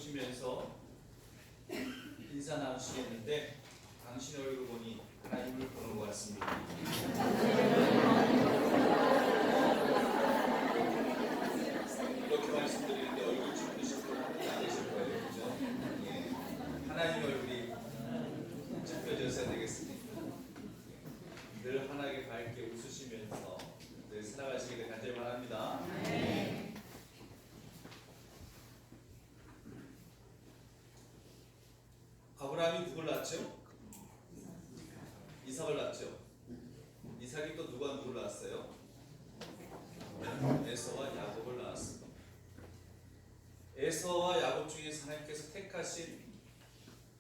보시면서 인사 나누시겠는데 당신의 얼굴 보니 하나님을 보는 것 같습니다. 이렇게 말씀드리는데 얼굴 찌푸리실 분은 안 계실 거예요. 그죠? 예. 하나님의 얼굴이 찌푸려져야 되겠습니다. 늘 환하게 밝게 웃으시면서 늘 살아가시기를 간절히 바랍니다. 아브라함이 누굴 낳았죠? 이삭을 낳았죠. 이삭이 또 누굴 낳았어요? 에서와 야곱을 낳았습니다. 에서와 야곱 중에서 하나님께서 택하신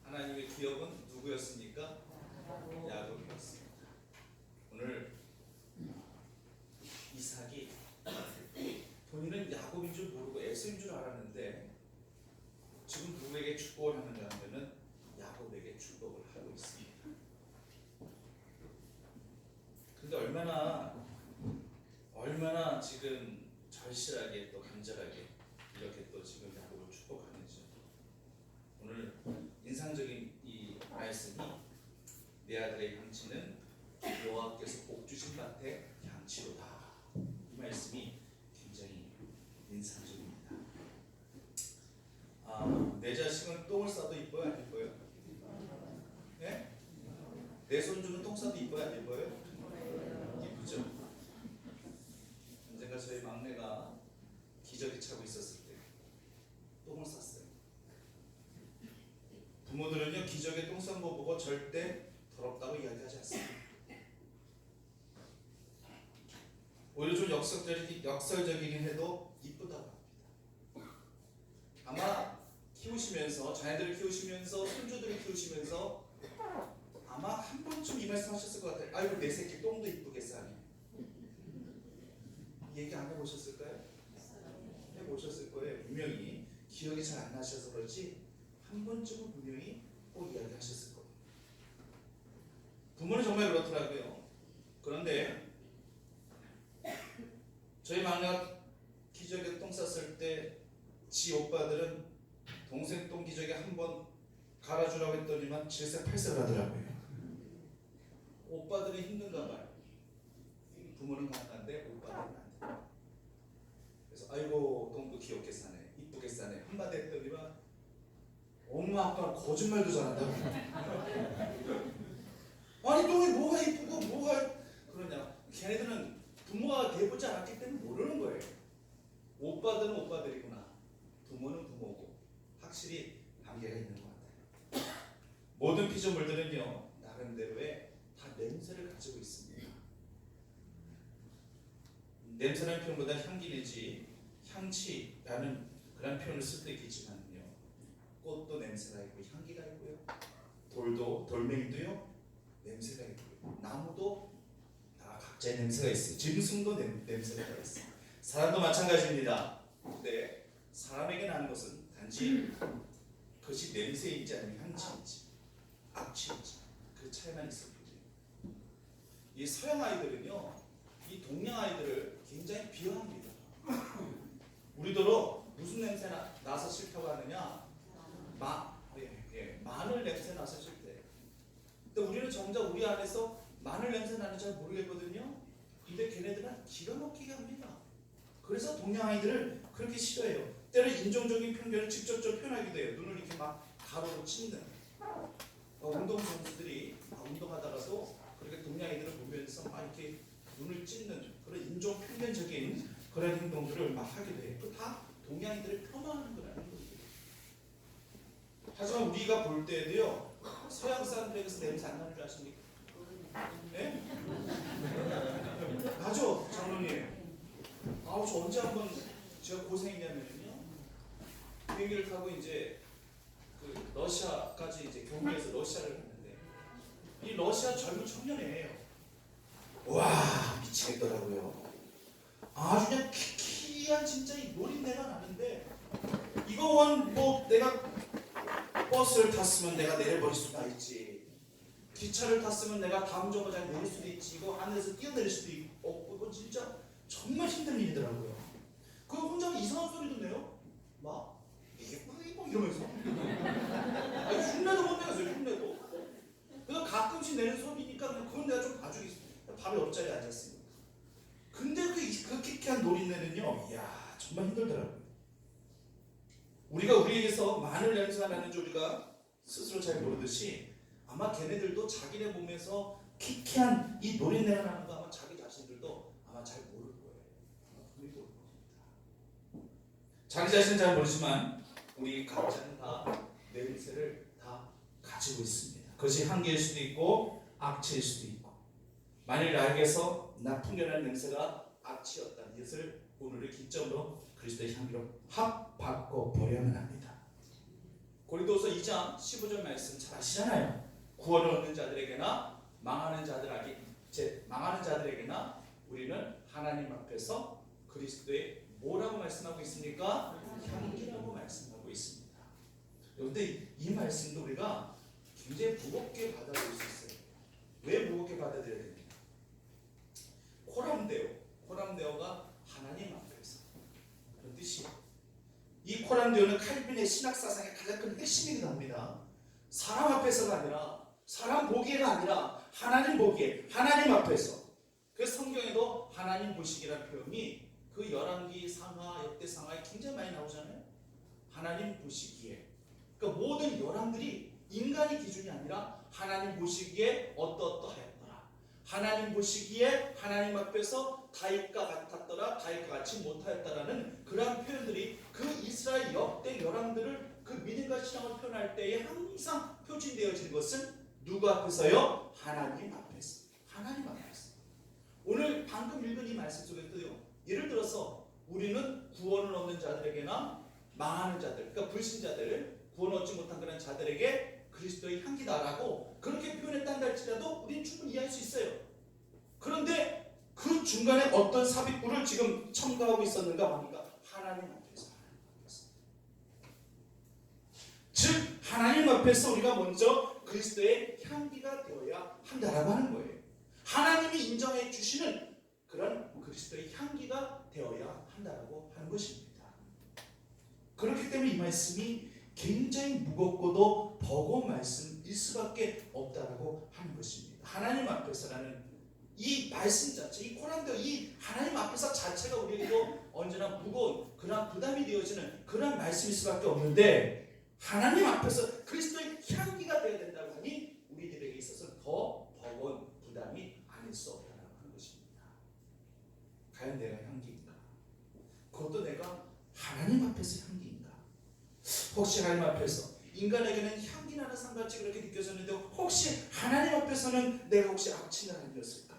하나님의 기업은 누구였습니까? 야곱이었습니다. 오늘 이삭이 본인은 야곱인 줄 모르고 에서인 줄 알았는데 지금 누구에게 축복을 하는가 하면은 야곱에게 축복을 하고 있습니다. 근데 얼마나 지금 절실하게 또 간절하게 이렇게 또 지금 야곱을 축복하는지. 오늘 인상적인 이 말씀이 내 아들의 향치는 여호와께서 복 주신 밭의 향치로다. 이 말씀이 굉장히 인상적입니다. 내 자식은 똥을 싸도 이뻐요, 안 이뻐요? 네? 내 손주는 똥 싸도 이뻐요, 안 이뻐요? 이쁘죠? 언젠가 저희 막내가 기저귀 차고 있었을 때 똥을 쌌어요. 부모들은요, 기저귀에 똥 싼 거 보고 절대 더럽다고 이야기하지 않습니다. 오히려 좀 역설적이긴 해도 이쁘다고 합니다. 아마 키우시면서, 자녀들을 키우시면서, 손주들을 키우시면서 아마 한 번쯤 이 말씀 하셨을 것 같아요. 아이고 내 새끼 똥도 이쁘게 싸네. 얘기 안 해보셨을까요? 해보셨을 거예요. 분명히 기억이 잘 안 나셔서 그렇지 한 번쯤은 분명히 꼭 이야기하셨을 거예요. 부모는 정말 그렇더라고요. 그런데 저희 막내가 기저귀에 똥 쌌을 때 지 오빠들은 동생 똥 기저귀 한번 갈아주라고 했더니만 질색팔색을 하더라고요. 오빠들이 힘든가 봐요. 부모는 가능한데 오빠들은 안 돼요. 그래서 아이고 똥도 귀엽게 싸네, 이쁘게 싸네 한마디 했더니만 엄마 아빠는 거짓말도 잘한다고. 아니 똥이 뭐가 이쁘고 뭐가 그러냐. 걔네들은 부모가 돼보지 않았기 때문에 모르는 거예요. 오빠들은 오빠들이구나, 부모는 부모고 확실히 관계가 있는 것 같아요. 모든 피조물들은요 나름대로의 다 냄새를 가지고 있습니다. 냄새라는 표현보다 향기 내지 향치라는 그런 표현을 쓸 때 있겠지만요, 꽃도 냄새가 있고 향기가 있고요, 돌멩이도요 냄새가 있고요, 나무도 각자의 냄새가 있어요. 짐승도 냄새가 있어요. 사람도 마찬가지입니다. 근데 사람에게 나는 것은 단지 그것이 냄새인지 아니면 향치인지 악취인지 그 차이만 있을 뿐이에요. 이 서양 아이들은요 이 동양 아이들을 굉장히 비하합니다. 우리더러 무슨 냄새 나서 싫다고 하느냐? 마늘 냄새 나서 싫대. 근데 우리는 정작 우리 안에서 마늘 냄새 나는지 잘 모르겠거든요. 근데 걔네들은 기가 막히게 합니다. 그래서 동양 아이들을 그렇게 싫어해요. 때로 인종적인 편견을 직접적으로 표현하기도 해요. 눈을 이렇게 막 가로로 찢는 운동 선수들이 운동하다가도 그렇게 동양 아이들을 보면서 막 이렇게 눈을 찢는 그런 인종 편견적인 그런 행동들을 막 하기도 해요. 그 다 동양인들을 폄하하는 거라는 거예요. 하지만 우리가 볼 때도요 서양 사람들에게서 냄새 안 나는 줄 아십니까? 네? 맞죠, 장로님. 저 언제 한번 제가 고생했냐면요, 비행기를 타고 이제 그 러시아까지 이제 경유해서 러시아를 갔는데 이 러시아 젊은 청년이에요. 와 미치겠더라고요. 아주 그냥 키키한 진짜 이 노린내가 나는데 이거 뭐 내가 버스를 탔으면 내가 내려버릴 수가 있지, 기차를 탔으면 내가 다음 정거장에 내릴 수도 있지, 이거 하늘에서 뛰어내릴 수도 없고 이거 진짜 정말 힘든 일이더라고요. 그 혼자 이상한 소리도 내요. 막 이게 뭐 이러면서 아버지 내는 소리니까 그건 내가 좀 봐주겠습니다. 밥에 옆자리에 앉았습니다. 근데 그 키키한 노린내는요, 이야 정말 힘들더라고요. 우리가 우리에게서 마늘 냄새가 나는지 우리가 스스로 잘 모르듯이 아마 걔네들도 자기네 몸에서 키키한 이 노린내가 나는 거 아마 자기 자신들도 아마 잘 모를 거예요. 분명히 모를 겁니다. 자기 자신은 잘 모르지만 우리 각자는 다 냄새를 다 가지고 있습니다. 그것이 향기일 수도 있고 악취일 수도 있고, 만일 나에게서 나 풍겨난 냄새가 악취였다는 것을 오늘의 기점으로 그리스도의 향기로 확 바꿔 버려야만 합니다. 고린도서 2장 15절 말씀 잘 아시잖아요. 구원을 얻는 자들에게나 망하는 자들에게나 우리는 하나님 앞에서 그리스도의 뭐라고 말씀하고 있습니까? 향기라고 말씀하고 있습니다. 그런데 이 말씀도 우리가 굉장히 무겁게 받아들일 수 있어요. 왜 무겁게 받아들여야 됩니까? 코람데오가 하나님 앞에서 그런 뜻이에요. 이 코람데오는 칼빈의 신학 사상의 가장 큰 핵심이기도 합니다. 사람 앞에서가 아니라, 사람 보기에가 아니라 하나님 보기에, 하나님 앞에서. 그 성경에도 하나님 보시기라는 표현이 그 열왕기 상하, 역대 상하에 굉장히 많이 나오잖아요. 하나님 보시기에. 그러니까 모든 열왕들이 인간의 기준이 아니라 하나님 보시기에 어떠하였더라. 하나님 보시기에 하나님 앞에서 다윗과 같았더라, 다윗과 같이 못하였다라는 그러한 표현들이 그 이스라엘 역대 열왕들을 그 믿음과 신앙을 표현할 때에 항상 표준되어진 것은 누구 앞에서요? 하나님 앞에서. 하나님 앞에서. 오늘 방금 읽은 이 말씀 속에서요, 예를 들어서 우리는 구원을 얻는 자들에게나 망하는 자들, 그러니까 불신자들, 구원 얻지 못한 그런 자들에게 그리스도의 향기다라고 그렇게 표현했다는 할지라도 우리는 충분히 이해할 수 있어요. 그런데 그 중간에 어떤 삽입구를 지금 첨가하고 있었는가 하니까 하나님 앞에서. 즉 하나님 앞에서 우리가 먼저 그리스도의 향기가 되어야 한다라고 하는 거예요. 하나님이 인정해 주시는 그런 그리스도의 향기가 되어야 한다라고 하는 것입니다. 그렇기 때문에 이 말씀이 굉장히 무겁고도 버거운 말씀일 수밖에 없다라고 하는 것입니다. 하나님 앞에서라는 이 말씀 자체, 이 코란데오, 이 하나님 앞에서 자체가 우리에게도 언제나 무거운 그런 부담이 되어지는 그런 말씀일 수밖에 없는데, 하나님 앞에서 그리스도의 향기가 되어야 된다고 하니 우리들에게 있어서 더 버거운 부담이 아닐 수 없다라고 하는 것입니다. 과연 내가 향기인가? 그것도 내가 하나님 앞에서 향기인가? 혹시 하나님 앞에서 인간에게는 향기 나는 산같이 그렇게 느껴졌는데 혹시 하나님 앞에서는 내가 혹시 악취나는 사람이었을까?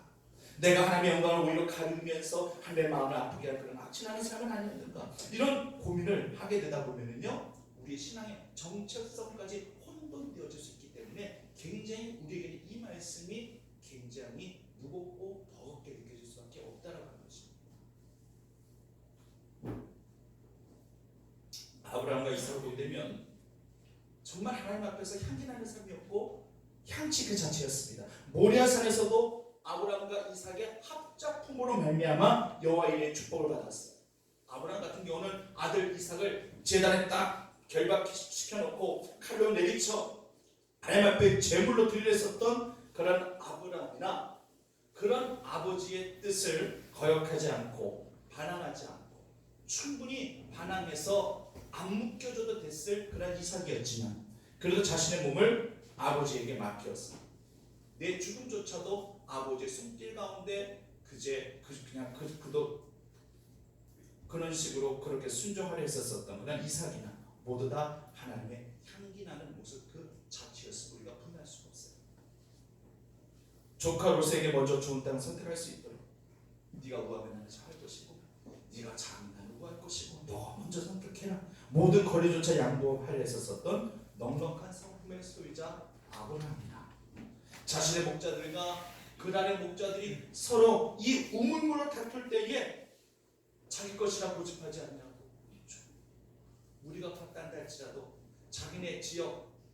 내가 하나님의 영광을 오히려 가리면서 하나님의 마음을 아프게 할 그런 악취나는 사람은 아니었는가? 이런 고민을 하게 되다 보면요, 우리의 신앙의 정체성까지 혼돈되어질 수 있기 때문에 굉장히 우리에게 이 말씀이 굉장히 무겁고 버겁게 느껴질 수밖에 없다라고 하는 것입니다. 아브라함과 이삭을 보게 되면 정말 하나님 앞에서 향기 나는 삶이었고 향취 그 자체였습니다. 모리아산에서도 아브라함과 이삭의 합작품으로 말미암아 여호와 이레의 축복을 받았어요. 아브라함 같은 경우는 아들 이삭을 제단에 딱 결박시켜놓고 칼로 내리쳐 하나님 앞에 제물로 드리랬었던 그런 아브라함이나 그런 아버지의 뜻을 거역하지 않고 반항하지 않고 충분히 반항해서 안 묶여줘도 됐을 그런 이삭이었지만 그래도 자신의 몸을 아버지에게 맡겼어. 내 죽음조차도 아버지의 손길 가운데 그도 그런 식으로 그렇게 순종하려 했었던 그런 이삭이나 모두 다 하나님의 향기 나는 모습 그 자체였음을 우리가 분명할 수가 없어요. 조카 롯에게 먼저 좋은 땅 선택할 수 있도록 네가 우하면 나는 잘할 것이고 네가 장은 나는 우할 것이고 너가 먼저 선택해라. 모든 거리조차 양보하려 했었던 넉넉한 성품의 소유자 아브라함이나 자신의 목자들과 그날의 목자들이 서로 이 우물물을 다툴 때에 자기 것이라 고집하지 않냐고. 우리가 봤단다 할지라도 자기네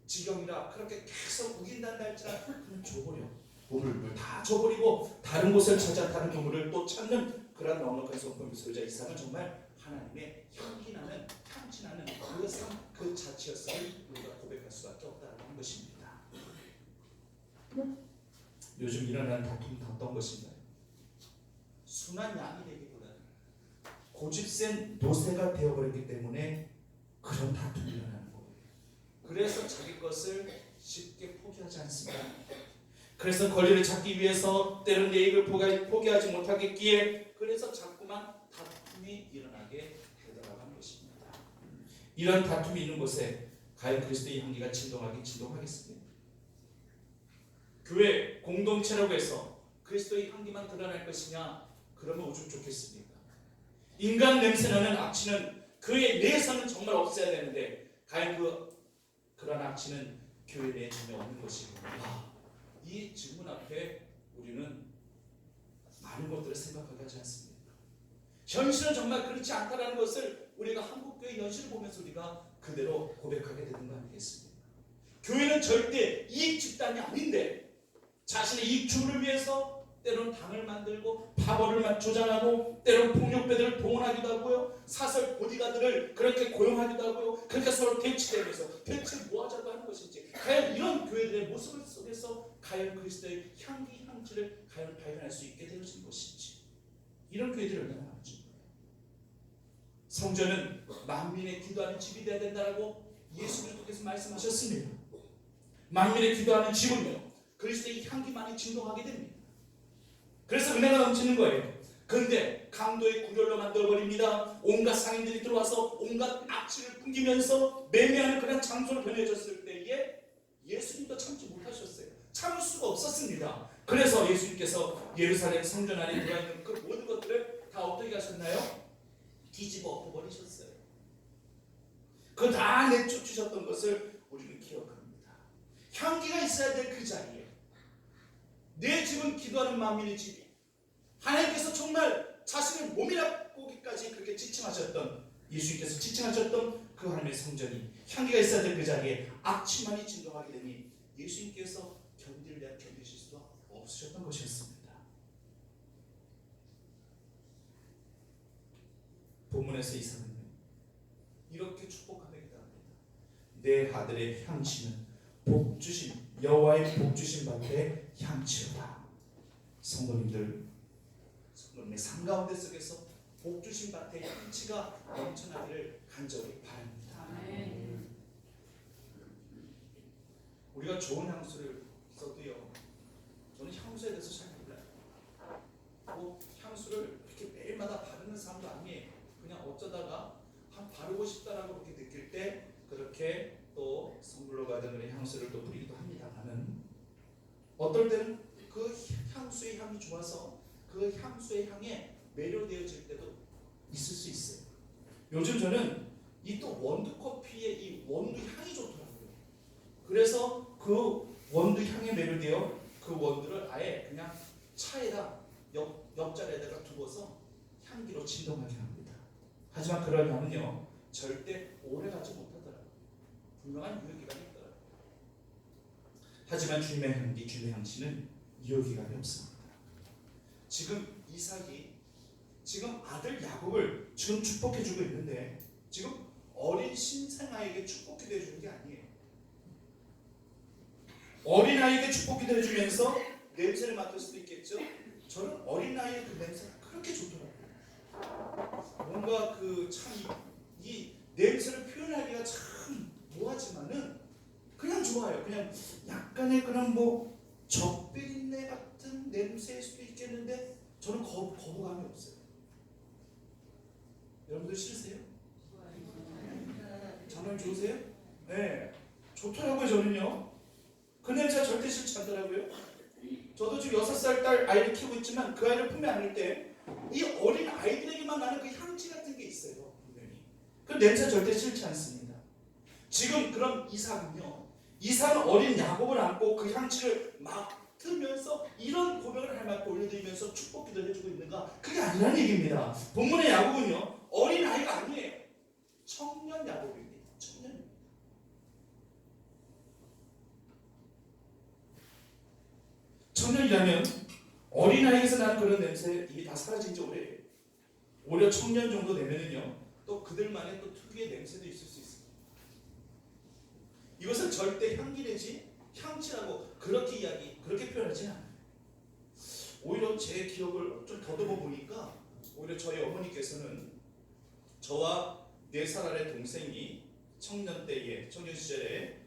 지경이라 그렇게 계속 우긴단다 할지라도 그냥 줘버려. 우물물 다 줘버리고 다른 곳을 찾아 다른 우물을 또 찾는 그런 넉넉한 성품의 소유자 이삭은 정말 하나님의 향기 나는 향취 나는 그 삶 그 자체였음을 우리가 고백할 수밖에 없다는 것입니다. 요즘 일어나는 다툼이 어떤 것인가요? 순한 양이 되기보다는 고집센 노새가 되어버렸기 때문에 그런 다툼이 일어나는 거예요. 그래서 자기 것을 쉽게 포기하지 않습니다. 그래서 권리를 찾기 위해서 때론 내 이익을 포기하지 못하겠기에 그래서 자꾸만 다툼이 일어나게 되더라고 하는 것입니다. 이런 다툼이 있는 곳에 과연 그리스도의 향기가 진동하겠습니까? 교회 공동체라고 해서 그리스도의 향기만 드러날 것이냐? 그러면 오죽 좋겠습니까? 인간 냄새나는 악취는 그의 내에서는 정말 없어야 되는데 과연 그런 악취는 교회 내에 전혀 없는 것이구나. 이 질문 앞에 우리는 많은 것들을 생각하게 하지 않습니까? 현실은 정말 그렇지 않다는 것을 우리가 한국교회 현실을 보면서 우리가 그대로 고백하게 되는 거 아니겠습니까? 교회는 절대 이익 집단이 아닌데 자신의 이익 추구를 위해서 때론 당을 만들고 파벌을 조장하고 때론 폭력배들을 동원하기도 하고요. 사설 보디가드를 그렇게 고용하기도 하고요. 그렇게 서로 대치되면서 대체 뭐 하자고 하는 것인지 과연 이런 교회들의 모습 속에서 과연 그리스도의 향기 향취를 과연 발견할 수 있게 되어진 것인지 이런 교회들이 얼마나 많은지 성전은 만민의 기도하는 집이 되어야 된다고 예수 그리스도께서 말씀하셨습니다. 만민의 기도하는 집은요 그리스도의 향기만이 진동하게 됩니다. 그래서 은혜가 넘치는 거예요. 그런데 강도의 구렬로 만들어버립니다. 온갖 상인들이 들어와서 온갖 악취를 풍기면서 매매하는 그런 장소로 변해졌을 때에 예수님도 참지 못하셨어요. 참을 수가 없었습니다. 그래서 예수님께서 예루살렘 성전 안에 들어있는 그 모든 것들을 다 어떻게 하셨나요? 뒤집어 엎어버리셨어요. 그거 다 내쫓으셨던 것을 우리는 기억합니다. 향기가 있어야 될 그 자리에 내 집은 기도하는 만민의 집이 하나님께서 정말 자신의 몸이라 보기까지 그렇게 지칭하셨던 예수님께서 지칭하셨던 그 하나님의 성전이 향기가 있어야 될 그 자리에 악취만이 진동하게 되니 예수님께서 견디실 수도 없으셨던 것이었습니다. 본문에서 이사는요 이렇게 축복하게 합니다. 내 아들의 향취는 복주신 여호와의 복주신 밭의 향취로다. 성도님의 삶 가운데 속에서 복주신 밭의 향취가 넘쳐나기를 간절히 바랍니다. 아멘. 우리가 좋은 향수를 써도요 저는 향수에 대해서 잘 몰라요. 뭐 향수를 이렇게 매일마다 바르는 사람도 아니에요. 그냥 어쩌다가 한 바르고 싶다라고 그렇게 느낄 때 그렇게 또 선물로 받은 그런 향수를 또 뿌리기도 합니다만은 어떨 때는 그 향수의 향이 좋아서 그 향수의 향에 매료되어질 때도 있을 수 있어요. 요즘 저는 이 또 원두 커피의 이 원두 향이 좋더라고요. 그래서 그 원두 향에 매료되어 그 원두를 아예 그냥 차에다 옆자리에다가 두고서 향기로 진동하게 합니다. 하지만 그런 향은요 절대 오래가지 못하더라고요. 분명한 유효기간이 있더라고요. 하지만 주님의 향기, 주님의 향취는 유효기간이 없습니다. 지금 이삭이 지금 아들 야곱을 지금 축복해주고 있는데 지금 어린 신생아에게 축복기도 해주는 게 아니에요. 어린아이에게 축복기도 해주면서 냄새를 맡을 수도 있겠죠. 저는 어린아이의 그 냄새가 그렇게 좋더라고요. 뭔가 그 참 이 냄새를 표현하기가 참 뭐하지만은 그냥 좋아요. 그냥 약간의 그런 뭐 적비린내 같은 냄새일 수도 있겠는데 저는 거부감이 없어요. 여러분들 싫으세요? 정말 좋으세요? 네, 좋더라고요. 저는요 그 냄새가 절대 싫지 않더라고요. 저도 지금 6살 딸 아이를 키우고 있지만 그 아이를 품에 안을 때 이 어린 아이들에게만 나는 그 향기 같은 게 있어요. 분명히 그 냄새 절대 싫지 않습니다. 지금 그럼 이삭은 어린 야곱을 안고 그 향취를 맡으면서 이런 고백을 하나님께 올려드리면서 축복기도를 해주고 있는가? 그게 아니라는 얘기입니다. 본문의 야곱은요 어린 아이가 아니에요. 청년 야곱입니다. 청년입니다. 청년이라면 어린아이에서 나는 그런 냄새 이게 다 사라진 지 오래예요. 오히려 청년 정도 되면은요 또 그들만의 또 특유의 냄새도 있을 수 있습니다. 이것은 절대 향기 내지 향취라고 그렇게 표현하지 않아요. 오히려 제 기억을 좀 더듬어 보니까 오히려 저희 어머니께서는 저와 4살 아래 동생이 청년 시절에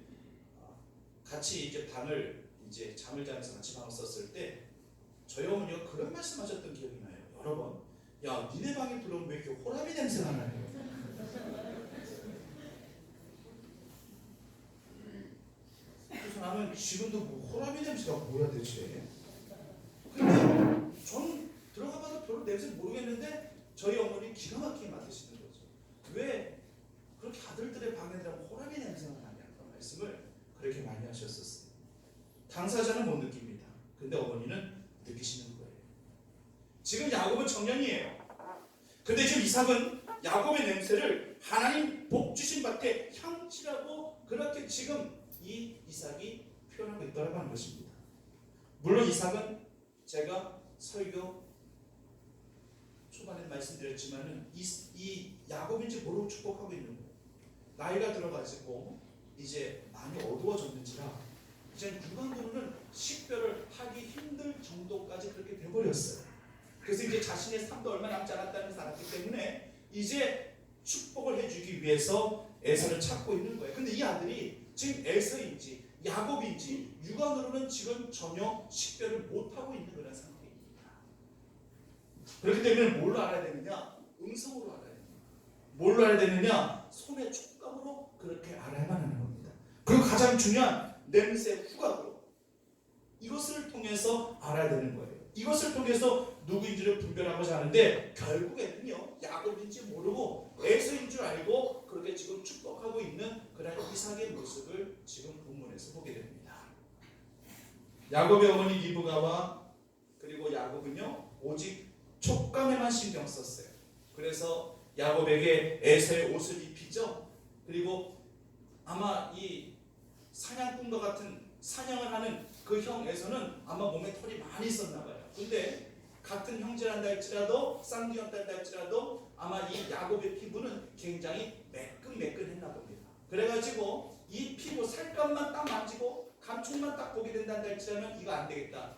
같이 이제 잠을 자면서 같이 방을 썼을 때 저희 어머니가 그런 말씀하셨던 기억이 나요. 여러 번. 야, 니네 방에 들어오면 왜 이렇게 호라비 냄새가 나요? 그래서 나는 지금도 뭐 호라비 냄새가 뭐야 대체? 근데 전 들어가봐도 별로 냄새 모르겠는데 저희 어머니 기가 막히게 맡으시는 거죠. 왜 그렇게 아들들의 방에 들어가면 호라비 냄새가 나냐? 그런 말씀을 그렇게 많이 하셨었어요. 당사자는 못 느낍니다. 근데 어머니는 느끼시는 거예요. 지금 야곱은 청년이에요. 근데 지금 이삭은 야곱의 냄새를 하나님 복 주신 밭에 향취라고 그렇게 지금 이 이삭이 표현하고 있다고 하는 것입니다. 물론 이삭은 제가 설교 초반에 말씀드렸지만은 이 야곱인지 모르고 축복하고 있는 거예요. 나이가 들어가지고 이제 많이 어두워졌는지라 이제 육안으로는 식별을 하기 힘들 정도까지 그렇게 돼버렸어요. 그래서 이제 자신의 삶도 얼마 남지 않았다는 것을 알았기 때문에 이제 축복을 해주기 위해서 에서를 찾고 있는 거예요. 근데 이 아들이 지금 에서인지 야곱인지 육안으로는 지금 전혀 식별을 못하고 있는 그런 상태입니다. 그렇기 때문에 뭘로 알아야 되느냐? 음성으로 알아야 됩니다. 뭘로 알아야 되느냐? 손의 촉감으로 그렇게 알아야만 하는 겁니다. 그리고 가장 중요한 냄새 후각으로 이것을 통해서 알아야 되는 거예요. 이것을 통해서 누구인지를 분별하고자 하는데 결국에는요 야곱인지 모르고 에서인 줄 알고 그렇게 지금 축복하고 있는 그런 이삭의 모습을 지금 본문에서 보게 됩니다. 야곱의 어머니 리브가와 그리고 야곱은요 오직 촉감에만 신경 썼어요. 그래서 야곱에게 에서의 옷을 입히죠. 그리고 아마 이 사냥꾼과 같은 사냥을 하는 그 형 에서는 아마 몸에 털이 많이 있었나 봐요. 근데 같은 형제란다 할지라도 쌍둥이였다 할지라도 아마 이 야곱의 피부는 굉장히 매끈매끈했나 봅니다. 그래가지고 이 피부 살감만 딱 만지고 감촉만 딱 보게 된다 할지라면 이거 안 되겠다.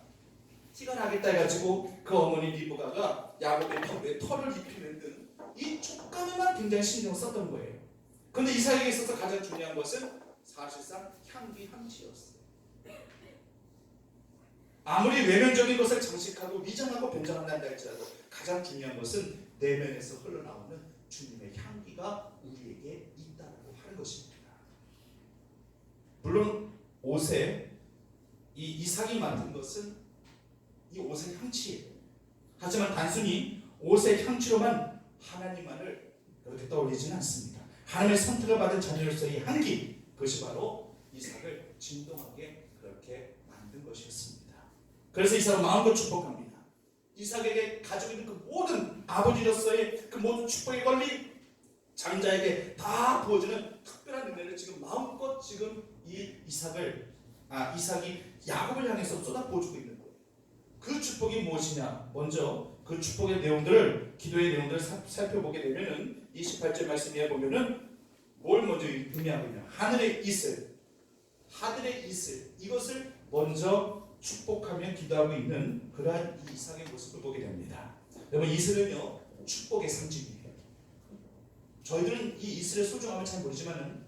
티가 나겠다 해가지고 그 어머니 리브가가 야곱의 피부에 털을 입히는 등 이 촉감에만 굉장히 신경 썼던 거예요. 그런데 이삭에게 있어서 가장 중요한 것은 사실상 향취였어요. 아무리 외면적인 것을 장식하고 위장하고 변장한다 할지라도 가장 중요한 것은 내면에서 흘러나오는 주님의 향기가 우리에게 있다고 하는 것입니다. 물론 옷에 이 이삭이 맡은 것은 이 옷의 향치예요. 하지만 단순히 옷의 향치로만 하나님만을 그렇게 떠올리지는 않습니다. 하나님의 선택을 받은 자녀로서의 향기, 그것이 바로 이삭을 진동하게 그렇게 만든 것이었습니다. 그래서 이삭은 마음껏 축복합니다. 이삭에게 가지고 있는 그 모든 아버지로서의 그 모든 축복의 권리, 장자에게 다 부어주는 특별한 은혜를 지금 마음껏 지금 이삭이 야곱을 향해서 쏟아부어주고 있는 거예요. 그 축복이 무엇이냐? 먼저 그 축복의 내용들을, 기도의 내용들을 살펴보게 되면은 28절 말씀에 보면은 뭘 먼저 의미하고 있냐? 하늘의 이슬, 이것을 먼저 축복하며 기도하고 있는 그러한 이 이삭의 모습을 보게 됩니다. 여러분, 이슬은요 축복의 상징이에요. 저희들은 이 이슬의 소중함을 잘 모르지만은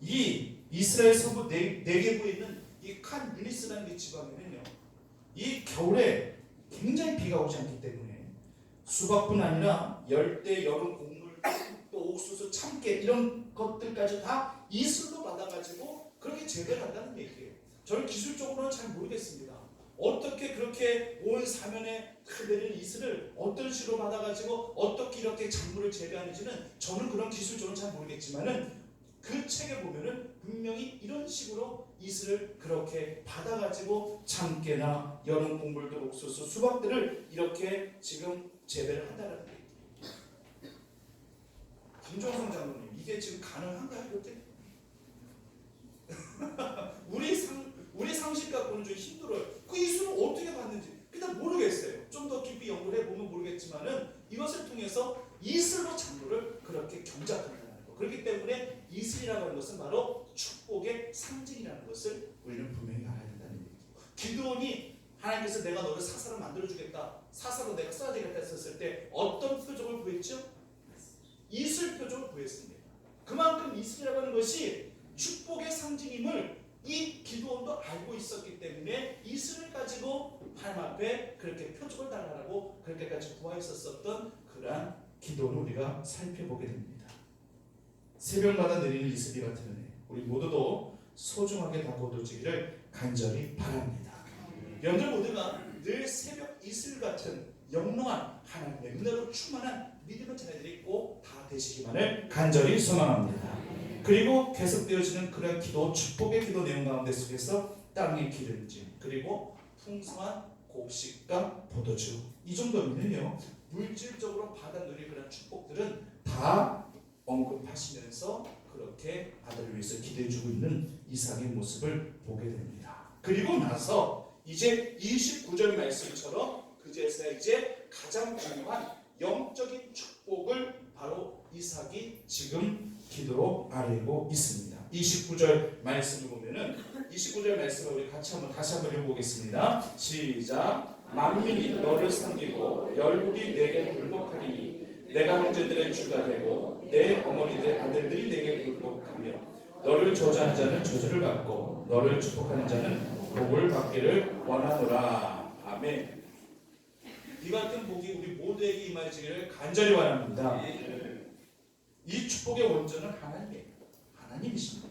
이 이스라엘 서부 네게부에 있는 이 칸 유니스라는 이 지방에는요 이 겨울에 굉장히 비가 오지 않기 때문에 수박뿐 아니라 열대, 여름 곡물, 또 옥수수, 참깨 이런 것들까지 다 이슬로 받아가지고 그렇게 재배한다는 얘기예요. 저는 기술적으로는 잘 모르겠습니다. 어떻게 그렇게 온 사면에 내리는 이슬을 어떤 식으로 받아가지고 어떻게 이렇게 작물을 재배하는지는 저는 그런 기술적으로는 잘 모르겠지만은 그 책에 보면은 분명히 이런 식으로 이슬을 그렇게 받아가지고 참깨나 여름 곡물들, 옥수수, 수박들을 이렇게 지금 재배를 한다는 얘기예요. 김종성 장로님, 이게 지금 가능한가요? 그때? 우리 상식 갖고는 좀 힘들어요. 그 이슬을 어떻게 받는지 일단 모르겠어요. 좀 더 깊이 연구를 해보면 모르겠지만은 이것을 통해서 이슬로 작물을 그렇게 경작한다는 거. 그렇기 때문에 이슬이라고 하는 것은 바로 축복의 상징이라는 것을 우리는 분명히 알아야 된다는 얘기죠. 기드온이 하나님께서 내가 너를 사사로 만들어주겠다, 사사로 내가 써야 되겠다 했었을 때 어떤 표적을 구했죠? 이슬 표적을 구했습니다. 그만큼 이슬이라고 하는 것이 축복의 상징임을 이 기드온도 알고 있었기 때문에 이슬을 가지고 하나님 앞에 그렇게 표적을 달라고 그렇게까지 구하였었던 그러한 기도를 우리가 살펴보게 됩니다. 새벽마다 내리는 이슬이 같은 은혜, 우리 모두도 소중하게 다가오지기를 간절히 바랍니다. 여러분들 모두가 늘 새벽 이슬 같은 영롱한 하나님의 은혜로 충만한 믿음의 자녀들이 꼭 다 되시기만을 간절히 소망합니다. 그리고 계속되어지는 그런 기도, 축복의 기도 내용 가운데 속에서 땅의 기름짐, 그리고 풍성한 곡식과 포도주, 이 정도면요 물질적으로 받아 누릴 그런 축복들은 다 언급하시면서 그렇게 아들을 위해서 기도해주고 있는 이삭의 모습을 보게 됩니다. 그리고 나서 이제 29절 말씀처럼 그제서야 이제 가장 중요한 영적인 축복을 바로 이삭이 지금 기도로 아뢰고 있습니다. 29절 말씀을 보면은 29절 말씀을 우리 같이 다시 한번 읽어보겠습니다. 시작. 만민이 너를 섬기고 열국이 내게 굴복하리니 내가 형제들의 주가 되고 내 어머니들 아들들이 내게 굴복하며 너를 저주하는 자는 저주를 받고 너를 축복하는 자는 복을 받기를 원하노라. 아멘. 이 같은 복이 우리 모두에게 임하시기를 간절히 바랍니다. 이 축복의 원조는 하나님이에요. 하나님이십니다.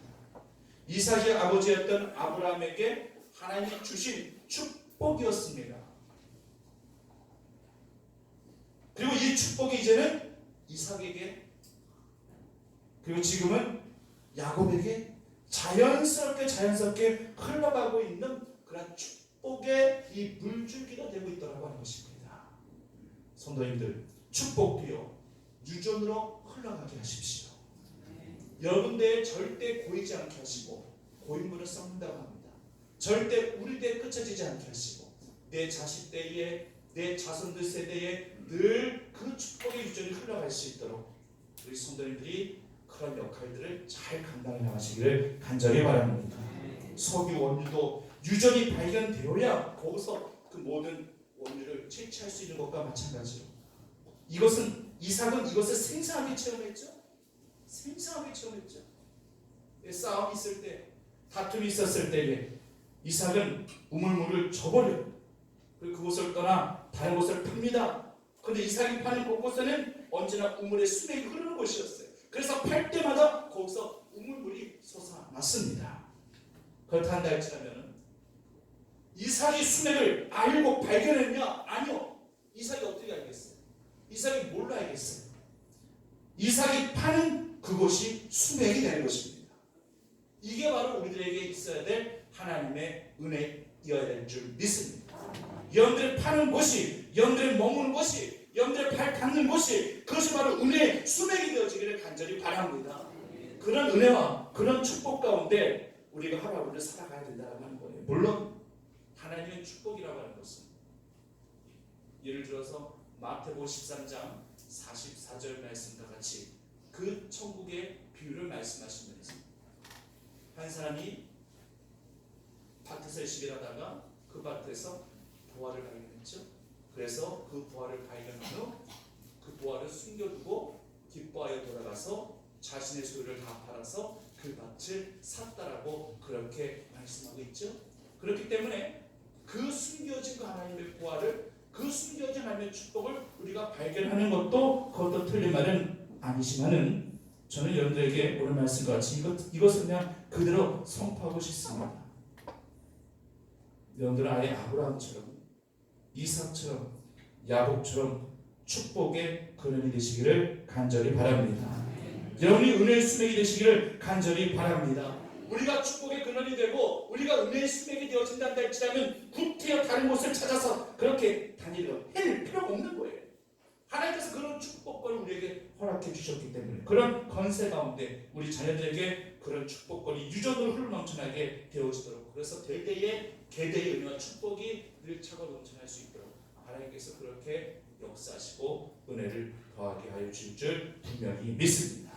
이삭의 아버지였던 아브라함에게 하나님이 주신 축복이었습니다. 그리고 이 축복이 이제는 이삭에게, 그리고 지금은 야곱에게 자연스럽게 흘러가고 있는 그런 축복의 이 물줄기가 되고 있더라고 하는 것입니다. 성도님들, 축복도요 유전으로 흘러가게 하십시오. 여러분들 절대 고이지 않게 하시고, 고인물은 썩는다고 합니다. 절대 우리 때에 그쳐지지 않게 하시고, 내 자식 때에, 내 자손들 세대에 늘 그 축복의 유전이 흘러갈 수 있도록 우리 성도님들이 그런 역할들을 잘 감당해 나가시기를 간절히 바랍니다. 석유 원유도 유전이 발견되어야 거기서 그 모든 원유를 채취할 수 있는 것과 마찬가지로 이삭은 이것을 생생하게 체험했죠. 생생하게 체험했죠. 싸움이 있을 때, 다툼이 있었을 때에 이삭은 우물물을 줘버려요. 그리고 그곳을 떠나 다른 곳을 팝니다. 그런데 이삭이 파는 곳곳에는 언제나 우물의 수맥이 흐르는 곳이었어요. 그래서 팔 때마다 거기서 우물물이 솟아났습니다. 그렇다 한다 할지라면 이삭이 수맥을 알고 발견했냐? 아니요. 이삭이 어떻게 알겠어요? 이삭이 뭘로 알겠어요? 이삭이 파는 그곳이 수맥이 되는 것입니다. 이게 바로 우리들에게 있어야 될 하나님의 은혜여야 될 줄 믿습니다. 여러분들이 파는 곳이, 여러분들이 머무는 곳이, 여러분들이 발 닿는 곳이, 그것이 바로 은혜의 수맥이 되어지기를 간절히 바랍니다. 그런 은혜와 그런 축복 가운데 우리가 하루하루를 살아가야 된다고 하는 거예요. 물론 하나님의 축복이라고 하는 것은, 예를 들어서 마태복음 13장 44절 말씀과 같이 그 천국의 비유를 말씀하시면서 한 사람이 밭에서 열심히 하다가 그 밭에서 보화를 발견했죠. 그래서 그 보화를 발견한 후 그 보화를 숨겨두고 기뻐하여 돌아가서 자신의 소유를 다 팔아서 그 밭을 샀다라고 그렇게 말씀하고 있죠. 그렇기 때문에 그 숨겨진 그 하나님의 보화를, 그 숨겨진 하나님의 축복을 우리가 발견하는 것도 그것도 틀린 말은 아니지만은 저는 여러분들에게 오늘 말씀과 같이 이것을 그냥 그대로 선포하고 싶습니다. 여러분들은 아예 아브라함처럼, 이삭처럼, 야곱처럼 축복의 근원이 되시기를 간절히 바랍니다. 여러분이 은혜의 수맥이 되시기를 간절히 바랍니다. 우리가 축복의 근원이 되고 우리가 은혜의 수맥이 되어진다 할지라면 구태여 다른 곳을 찾아서 그렇게 다니려 할 필요가 없는 거예요. 하나님께서 그런 축복권을 우리에게 허락해 주셨기 때문에 그런 건세 가운데 우리 자녀들에게 그런 축복권이 유전으로 흘러넘쳐나게 되어지도록, 그래서 대대의 계대의 은혜와 축복이 늘 차고 넘쳐날 수 있도록 하나님께서 그렇게 역사하시고 은혜를 더하게 하여 주실 줄 분명히 믿습니다.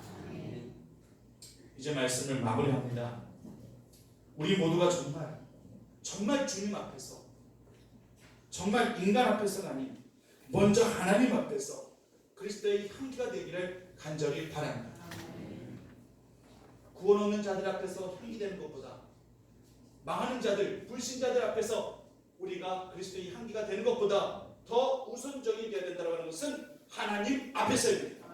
이제 말씀을 마무리합니다. 우리 모두가 정말 주님 앞에서 정말 인간 앞에서가 아닌 먼저 하나님 앞에서 그리스도의 향기가 되기를 간절히 바랍니다. 구원 없는 자들 앞에서 향기 되는 것보다 망하는 자들, 불신자들 앞에서 우리가 그리스도의 향기가 되는 것보다 더 우선적이 되어야 된다고 하는 것은 하나님 앞에서입니다.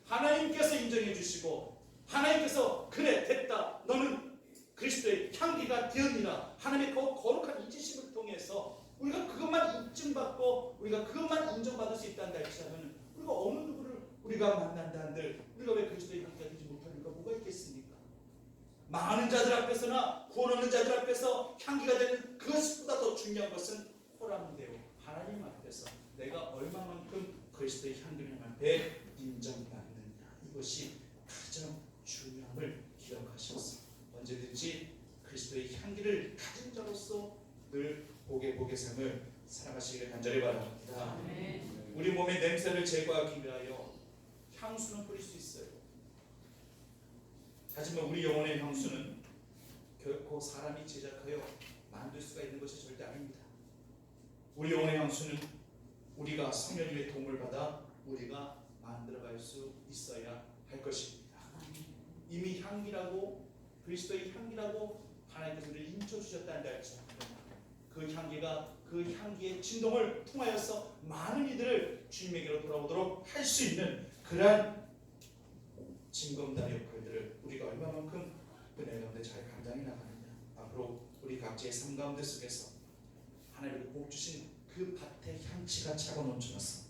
하나님께서 인정해 주시고 하나님께서 그래 됐다 너는 그리스도의 향기가 되었느니라 하나님의 거룩한 인지심을 통해서 우리가 그것만 인증받고 우리가 그것만 인정받을 수 있다는 할지라면 우리가 어느 누구를 우리가 만난다 한들 우리가 왜 그리스도의 향기가 되지 못할 이유가 뭐가 있겠습니까? 망하는 자들 앞에서나 구원 없는 자들 앞에서 향기가 되는 그것보다 더 중요한 것은 호람되오 하나님 앞에서 내가 얼마만큼 그리스도의 향기를 앞에 인정받느냐 이것이 가장 중요함을 기억하셔서 언제든지 그리스도의 향기를 가진 자로서 늘 복의 삶을 살아가시기를 간절히 바랍니다. 우리 몸의 냄새를 제거하기 위하여 향수는 뿌릴 수 있어요. 하지만 우리 영혼의 향수는 결코 사람이 제작하여 만들 수가 있는 것이 절대 아닙니다. 우리 영혼의 향수는 우리가 성령님의 도움을 받아 우리가 만들어갈 수 있어야 할 것입니다. 이미 향기라고 그리스도의 향기라고 하나님께서 우리를 인쳐주셨다는 데 그 향기가 그 향기의 진동을 통하여서 많은 이들을 주님에게로 돌아오도록 할 수 있는 그러한 징검다리 역할들을 우리가 얼마만큼 은혜 가운데 잘 감당해 나가느냐. 앞으로 우리 각자의 삶 가운데 속에서 하나님의 복 주신 그 밭의 향취가 차고 넘쳐났어.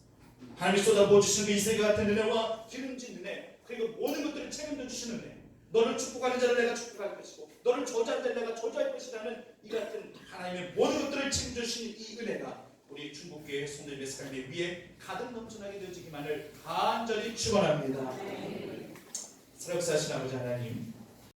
하나님이 쏟아부어 주신 그 이세계 같은 은혜와 기름진 은혜 그리고 모든 것들을 책임져 주시는 은혜 너를 축복하는 자를 내가 축복할 것이고 너를 저주하는 자를 내가 저주할 것이라는 이 같은 하나님의 모든 것들을 책임져 주시는 이 은혜가 우리 충북교회 성도님의 삶에 위에 가득 넘쳐나게 되어지기만을 간절히 축원합니다. 사랑하신 아버지 하나님